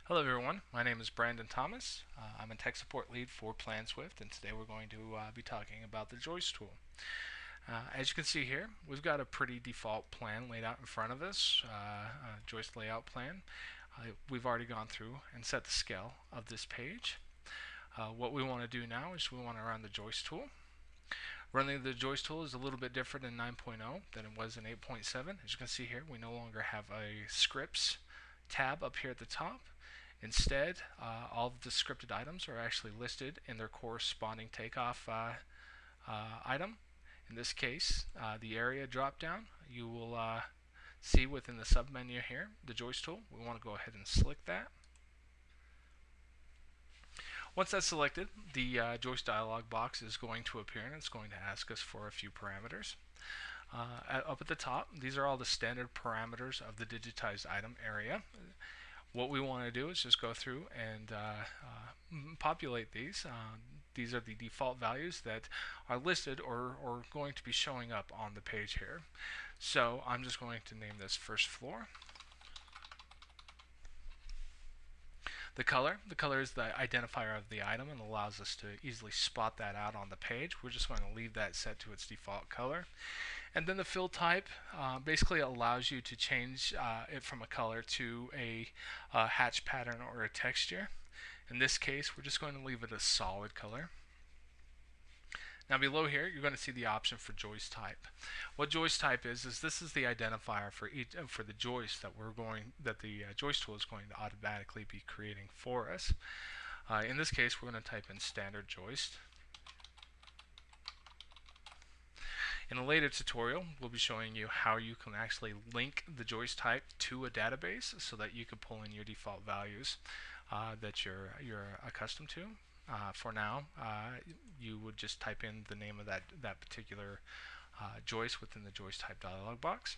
Hello everyone, my name is Brandon Thomas. I'm a tech support lead for PlanSwift, and today we're going to be talking about the Joist tool. As you can see here, we've got a pretty default plan laid out in front of us, a joist layout plan. We've already gone through and set the scale of this page. What we want to do now is we want to run the Joist tool. Running the Joist tool is a little bit different in 9.0 than it was in 8.7. As you can see here, we no longer have a scripts tab up here at the top. Instead, all of the scripted items are actually listed in their corresponding takeoff item. In this case, the area drop down, you will see within the submenu here, the Joist tool. We want to go ahead and select that. Once that's selected, the Joist dialog box is going to appear and it's going to ask us for a few parameters. Up at the top, these are all the standard parameters of the digitized item area. What we want to do is just go through and populate these. These are the default values that are listed or going to be showing up on the page here. So I'm just going to name this first floor. The color is the identifier of the item and allows us to easily spot that out on the page. We're just going to leave that set to its default color. And then the fill type basically allows you to change it from a color to a hatch pattern or a texture. In this case, we're just going to leave it a solid color. Now below here, you're going to see the option for joist type. What joist type is this is the identifier for the joist that the joist tool is going to automatically be creating for us. In this case, we're going to type in standard joist. In a later tutorial, we'll be showing you how you can actually link the joist type to a database so that you can pull in your default values that you're accustomed to. For now, you would just type in the name of that particular joist within the joist type dialog box.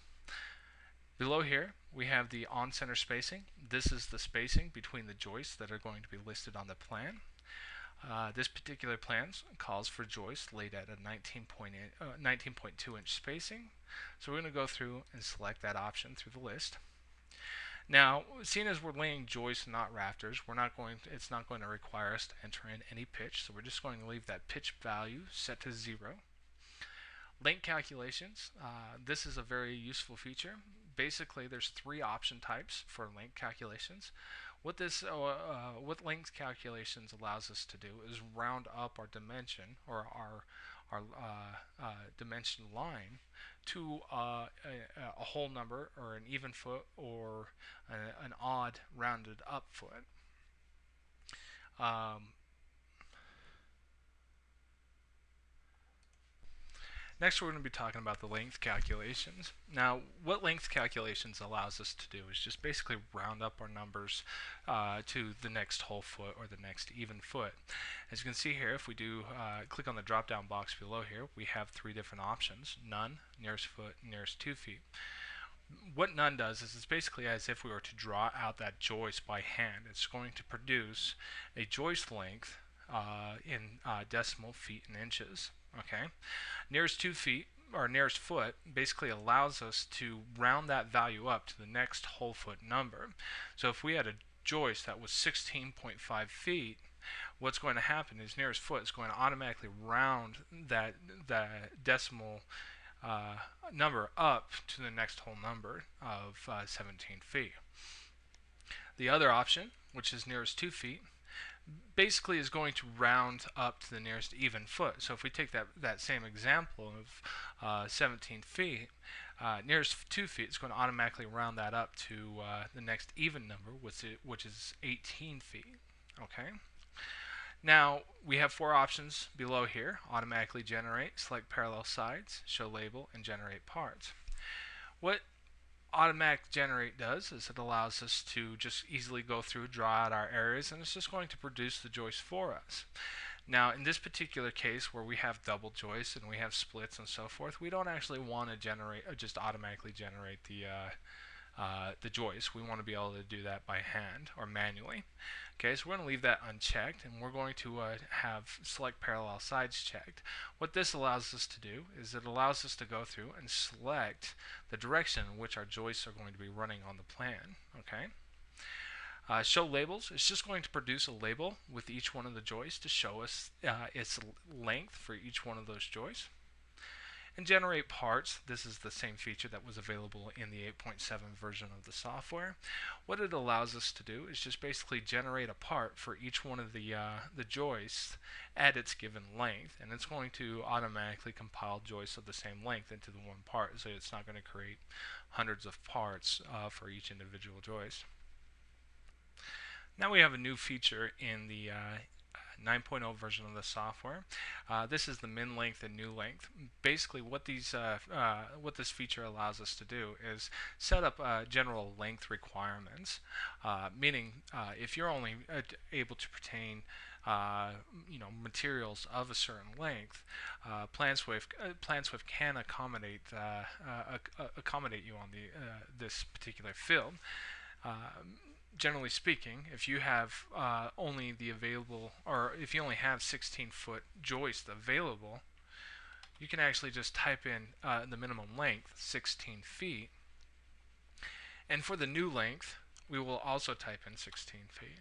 Below here, we have the on-center spacing. This is the spacing between the joists that are going to be listed on the plan. This particular plan calls for joists laid at a 19.2 inch spacing. So we're going to go through and select that option through the list. Now, seeing as we're laying joists, not rafters, it's not going to require us to enter in any pitch, so we're just going to leave that pitch value set to 0. Length calculations. This is a very useful feature. Basically, there's 3 option types for length calculations. What length calculations allows us to do is round up our dimension or our dimension line to a whole number or an even foot or an odd rounded up foot. Next, we're going to be talking about the length calculations. Now, what length calculations allows us to do is just basically round up our numbers to the next whole foot or the next even foot. As you can see here, if we do click on the drop-down box below here, we have 3 different options: none, nearest foot, nearest 2 feet. What none does is it's basically as if we were to draw out that joist by hand. It's going to produce a joist length in decimal feet and inches. Okay, nearest 2 feet or nearest foot basically allows us to round that value up to the next whole foot number. So if we had a joist that was 16.5 feet, what's going to happen is nearest foot is going to automatically round that decimal number up to the next whole number of 17 feet. The other option, which is nearest 2 feet, basically is going to round up to the nearest even foot. So if we take that same example of 17 feet, nearest 2 feet is going to automatically round that up to the next even number, which is 18 feet. Okay. Now we have 4 options below here: automatically generate, select parallel sides, show label, and generate parts. What automatic generate does is it allows us to just easily go through, draw out our areas, and it's just going to produce the joist for us. Now in this particular case where we have double joists and we have splits and so forth, we don't actually want to generate or just automatically generate the joist. We want to be able to do that by hand or manually. Okay, so we're going to leave that unchecked, and we're going to have select parallel sides checked. What this allows us to do is it allows us to go through and select the direction in which our joists are going to be running on the plan. Okay. Show labels, it's just going to produce a label with each one of the joists to show us its length for each one of those joists. And generate parts, this is the same feature that was available in the 8.7 version of the software. What it allows us to do is just basically generate a part for each one of the joists at its given length, and it's going to automatically compile joists of the same length into the one part, so it's not going to create hundreds of parts for each individual joist. Now we have a new feature in the 9.0 version of the software. This is the min length and new length. Basically, what this feature allows us to do is set up general length requirements, meaning if you're only able to pertain materials of a certain length, PlanSwift can accommodate you on this particular field. Generally speaking, if you have only the available, or if you only have 16-foot joist available, you can actually just type in the minimum length, 16 feet. And for the new length, we will also type in 16 feet.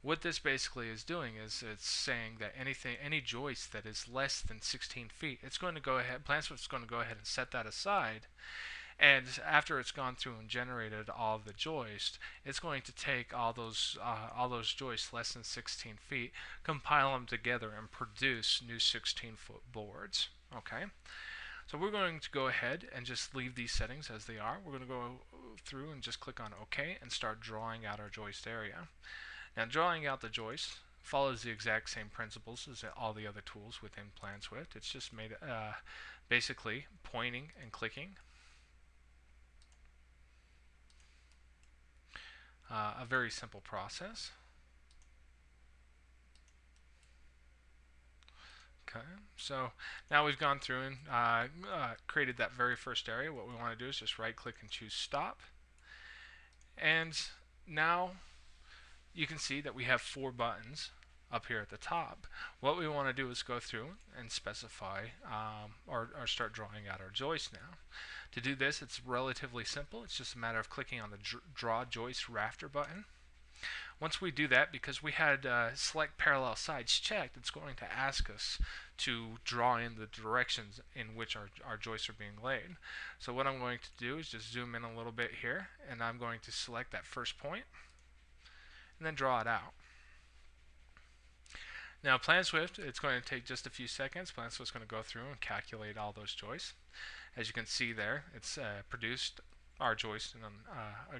What this basically is doing is it's saying that any joist that is less than 16 feet, it's going to go ahead, PlanSwift's going to go ahead and set that aside. And after it's gone through and generated all of the joists, it's going to take all those joists less than 16 feet, compile them together, and produce new 16-foot boards. Okay, so we're going to go ahead and just leave these settings as they are. We're going to go through and just click on OK and start drawing out our joist area. Now, drawing out the joist follows the exact same principles as all the other tools within PlanSwift. It's just made basically pointing and clicking. A very simple process. Okay, so now we've gone through and created that very first area. What we want to do is just right click and choose stop. And now you can see that we have 4 buttons up here at the top. What we want to do is go through and specify or start drawing out our joist now. To do this, it's relatively simple. It's just a matter of clicking on the Draw Joist Rafter button. Once we do that, because we had select parallel sides checked, it's going to ask us to draw in the directions in which our joists are being laid. So what I'm going to do is just zoom in a little bit here, and I'm going to select that first point and then draw it out. Now PlanSwift, it's going to take just a few seconds. PlanSwift's going to go through and calculate all those joists. As you can see there, it's produced our joist in a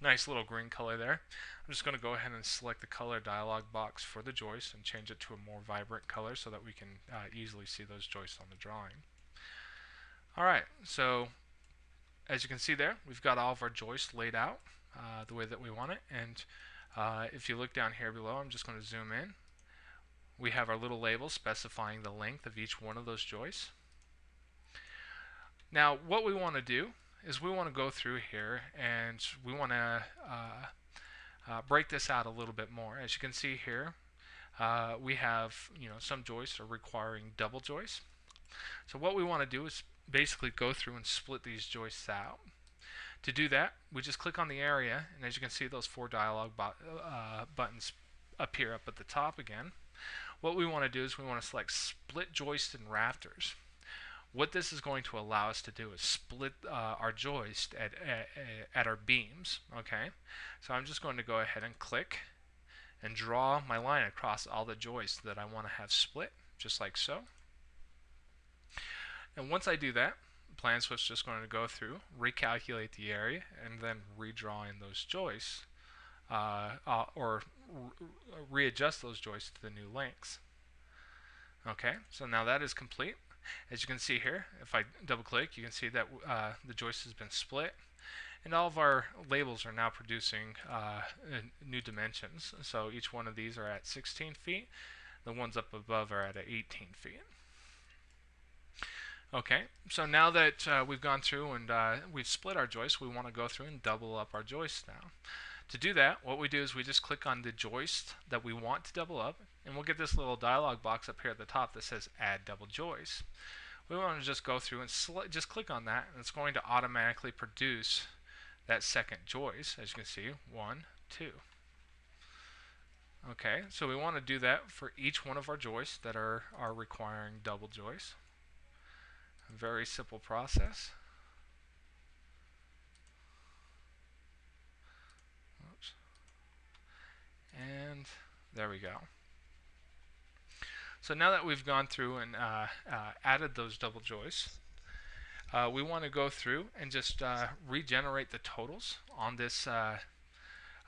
nice little green color there. I'm just going to go ahead and select the color dialog box for the joist and change it to a more vibrant color so that we can easily see those joists on the drawing. Alright, so as you can see there, we've got all of our joists laid out the way that we want it. And if you look down here below, I'm just going to zoom in. We have our little label specifying the length of each one of those joists. Now, what we want to do is we want to go through here and we want to break this out a little bit more. As you can see here, we have some joists are requiring double joists. So what we want to do is basically go through and split these joists out. To do that, we just click on the area, and as you can see, those 4 dialog buttons appear up at the top again. What we want to do is we want to select Split Joist and Rafters. What this is going to allow us to do is split our joist at our beams. Okay, so I'm just going to go ahead and click and draw my line across all the joists that I want to have split, just like so. And once I do that, PlanSwift's just going to go through, recalculate the area, and then redraw in those joists, or readjust those joists to the new lengths. Okay, so now that is complete. As you can see here, if I double click, you can see that the joist has been split, and all of our labels are now producing new dimensions. So each one of these are at 16 feet. The ones up above are at 18 feet. Okay, so now that we've gone through and we've split our joist, we want to go through and double up our joist now. To do that, what we do is we just click on the joist that we want to double up, and we'll get this little dialog box up here at the top that says Add Double Joist. We want to just go through and just click on that, and it's going to automatically produce that second joist. As you can see, 1, 2. Okay, so we want to do that for each one of our joists that are requiring double joists. A very simple process. Oops. And there we go. So now that we've gone through and added those double joists, we want to go through and just regenerate the totals on this to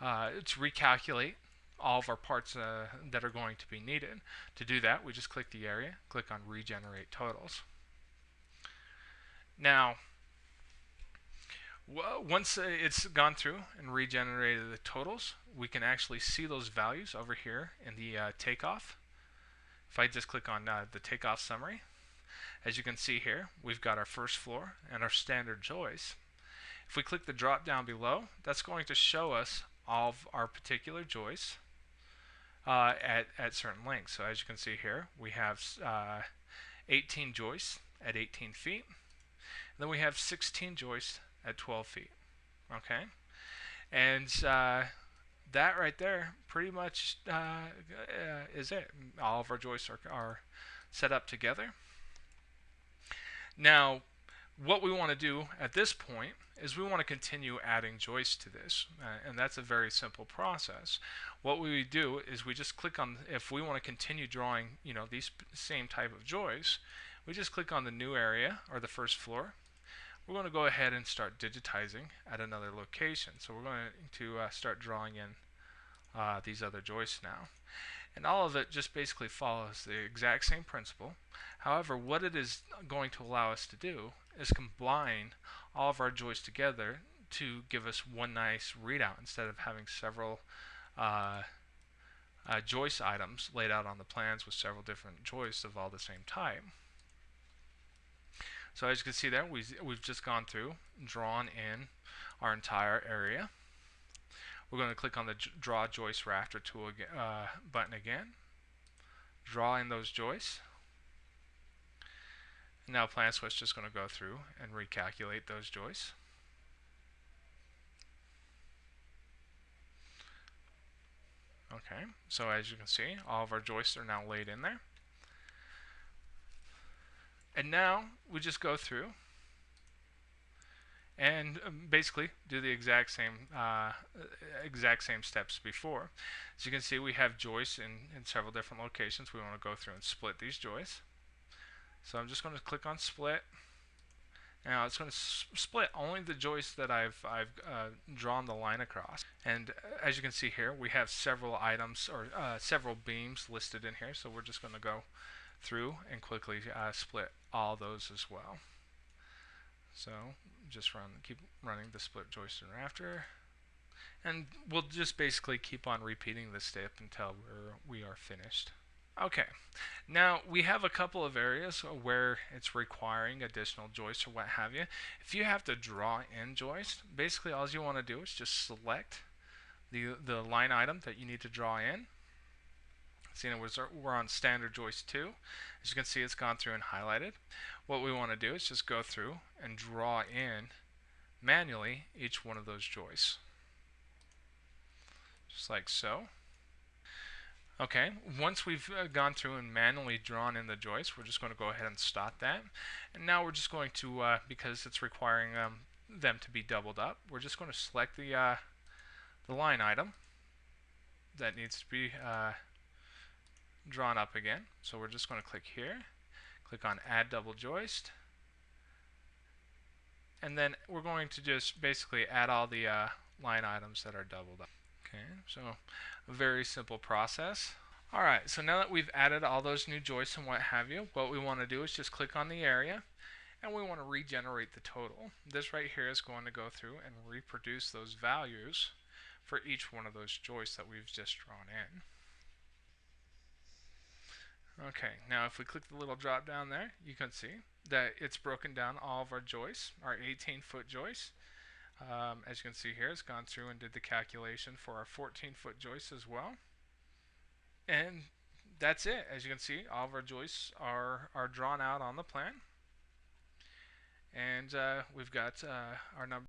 recalculate all of our parts that are going to be needed. To do that, we just click the area, click on Regenerate Totals. Now, once it's gone through and regenerated the totals, we can actually see those values over here in the takeoff. If I just click on the takeoff summary, as you can see here, we've got our first floor and our standard joist. If we click the drop down below, that's going to show us all of our particular joists at certain lengths. So as you can see here, we have 18 joists at 18 feet. And then we have 16 joists at 12 feet. Okay? And that right there pretty much is it. All of our joists are set up together. Now, what we want to do at this point is we want to continue adding joists to this, and that's a very simple process. What we do is we just click on, if we want to continue drawing, these same type of joists, we just click on the new area or the first floor. We're going to go ahead and start digitizing at another location. So we're going to start drawing in these other joists now. And all of it just basically follows the exact same principle. However, what it is going to allow us to do is combine all of our joists together to give us one nice readout instead of having several joist items laid out on the plans with several different joists of all the same type. So as you can see there, we've just gone through, drawn in our entire area. We're going to click on the Draw Joist Rafter tool button again. Draw in those joists. Now Plan Switch is just going to go through and recalculate those joists. Okay, so as you can see, all of our joists are now laid in there. And now we just go through and basically do the exact same steps before. As you can see, we have joists in several different locations. We want to go through and split these joists. So I'm just going to click on Split. Now it's going to split only the joists that I've drawn the line across. And as you can see here, we have several items or several beams listed in here. So we're just going to go through and quickly split all those as well. So just keep running the split joist and rafter, and we'll just basically keep on repeating this step until we are finished. Okay, now we have a couple of areas where it's requiring additional joists or what have you. If you have to draw in joist, basically all you want to do is just select the line item that you need to draw in. See, we're on standard joist 2. As you can see, it's gone through and highlighted. What we want to do is just go through and draw in manually each one of those joists. Just like so. Okay, once we've gone through and manually drawn in the joists, we're just going to go ahead and stop that. And now we're just going to, because it's requiring them to be doubled up, we're just going to select the line item that needs to be drawn up again. So we're just going to click here, click on Add Double Joist, and then we're going to just basically add all the line items that are doubled up. Okay, so a very simple process. Alright, so now that we've added all those new joists and what have you, what we want to do is just click on the area and we want to regenerate the total. This right here is going to go through and reproduce those values for each one of those joists that we've just drawn in. Okay, now if we click the little drop down there, you can see that it's broken down all of our joists, our 18-foot joists. As you can see here, it's gone through and did the calculation for our 14-foot joists as well. And that's it. As you can see, all of our joists are drawn out on the plan. And we've got our number.